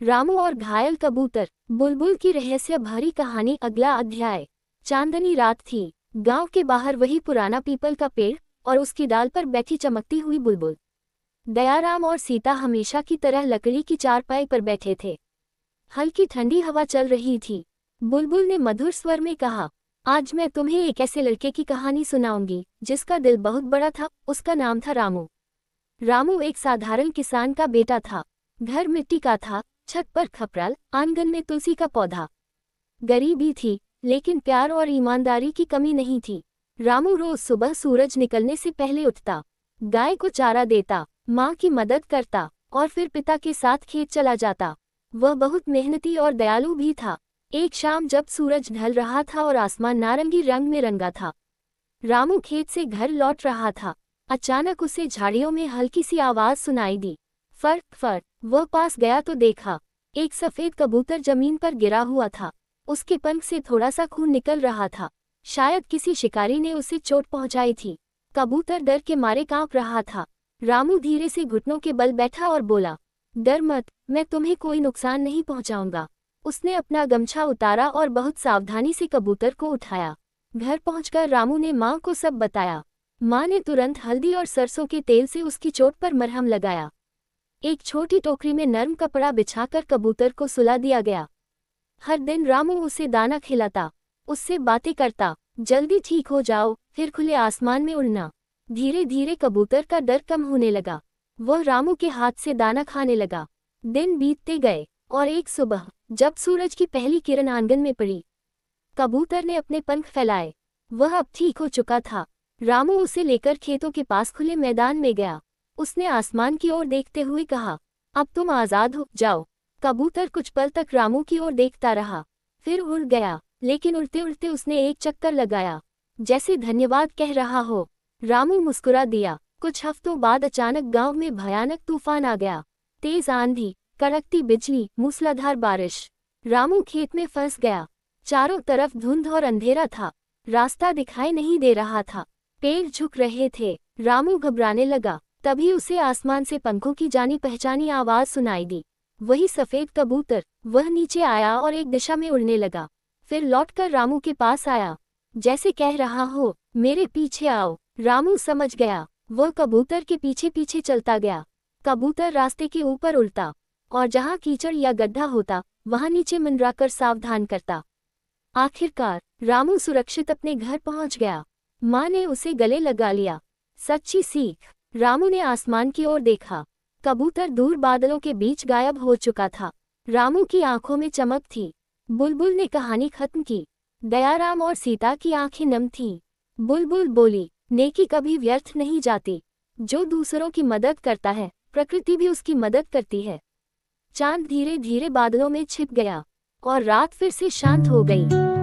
रामू और घायल कबूतर। बुलबुल की रहस्य भरी कहानी। अगला अध्याय। चांदनी रात थी। गांव के बाहर वही पुराना पीपल का पेड़ और उसकी डाल पर बैठी चमकती हुई बुलबुल। दयाराम और सीता हमेशा की तरह लकड़ी की चारपाई पर बैठे थे। हल्की ठंडी हवा चल रही थी। बुलबुल ने मधुर स्वर में कहा, आज मैं तुम्हें एक ऐसे लड़के की कहानी सुनाऊंगी जिसका दिल बहुत बड़ा था। उसका नाम था रामू। रामू एक साधारण किसान का बेटा था। घर मिट्टी का था, छत पर खपराल, आंगन में तुलसी का पौधा। गरीबी थी, लेकिन प्यार और ईमानदारी की कमी नहीं थी। रामू रोज सुबह सूरज निकलने से पहले उठता, गाय को चारा देता, माँ की मदद करता और फिर पिता के साथ खेत चला जाता। वह बहुत मेहनती और दयालु भी था। एक शाम जब सूरज ढल रहा था और आसमान नारंगी रंग में रंगा था, रामू खेत से घर लौट रहा था। अचानक उसे झाड़ियों में हल्की सी आवाज सुनाई दी। फर फर। वह पास गया तो देखा, एक सफेद कबूतर जमीन पर गिरा हुआ था। उसके पंख से थोड़ा सा खून निकल रहा था। शायद किसी शिकारी ने उसे चोट पहुंचाई थी। कबूतर डर के मारे कांप रहा था। रामू धीरे से घुटनों के बल बैठा और बोला, डर मत, मैं तुम्हें कोई नुकसान नहीं पहुंचाऊंगा। उसने अपना गमछा उतारा और बहुत सावधानी से कबूतर को उठाया। घर पहुंचकर रामू ने माँ को सब बताया। माँ ने तुरंत हल्दी और सरसों के तेल से उसकी चोट पर मरहम लगाया। एक छोटी टोकरी में नरम कपड़ा बिछाकर कबूतर को सुला दिया गया। हर दिन रामू उसे दाना खिलाता, उससे बातें करता, जल्दी ठीक हो जाओ, फिर खुले आसमान में उड़ना। धीरे धीरे कबूतर का डर कम होने लगा। वह रामू के हाथ से दाना खाने लगा। दिन बीतते गए और एक सुबह जब सूरज की पहली किरण आंगन में पड़ी, कबूतर ने अपने पंख फैलाए। वह अब ठीक हो चुका था। रामू उसे लेकर खेतों के पास खुले मैदान में गया। उसने आसमान की ओर देखते हुए कहा, अब तुम आजाद हो जाओ। कबूतर कुछ पल तक रामू की ओर देखता रहा, फिर उड़ गया। लेकिन उड़ते उड़ते उसने एक चक्कर लगाया, जैसे धन्यवाद कह रहा हो। रामू मुस्कुरा दिया। कुछ हफ्तों बाद अचानक गांव में भयानक तूफान आ गया। तेज आंधी, कड़कती बिजली, मूसलाधार बारिश। रामू खेत में फंस गया। चारों तरफ धुंध और अंधेरा था। रास्ता दिखाई नहीं दे रहा था। पेड़ झुक रहे थे। रामू घबराने लगा। तभी उसे आसमान से पंखों की जानी पहचानी आवाज सुनाई दी। वही सफेद कबूतर। वह नीचे आया और एक दिशा में उड़ने लगा, फिर लौटकर रामू के पास आया, जैसे कह रहा हो, मेरे पीछे आओ। रामू समझ गया। वह कबूतर के पीछे पीछे चलता गया। कबूतर रास्ते के ऊपर उड़ता और जहाँ कीचड़ या गड्ढा होता वहां नीचे मंडराकर सावधान करता। आखिरकार रामू सुरक्षित अपने घर पहुंच गया। माँ ने उसे गले लगा लिया। सच्ची सीख। रामू ने आसमान की ओर देखा। कबूतर दूर बादलों के बीच गायब हो चुका था। रामू की आंखों में चमक थी। बुलबुल ने कहानी खत्म की। दयाराम और सीता की आंखें नम थीं। बुलबुल बोली, नेकी कभी व्यर्थ नहीं जाती। जो दूसरों की मदद करता है, प्रकृति भी उसकी मदद करती है। चांद धीरे धीरे बादलों में छिप गया और रात फिर से शांत हो गई।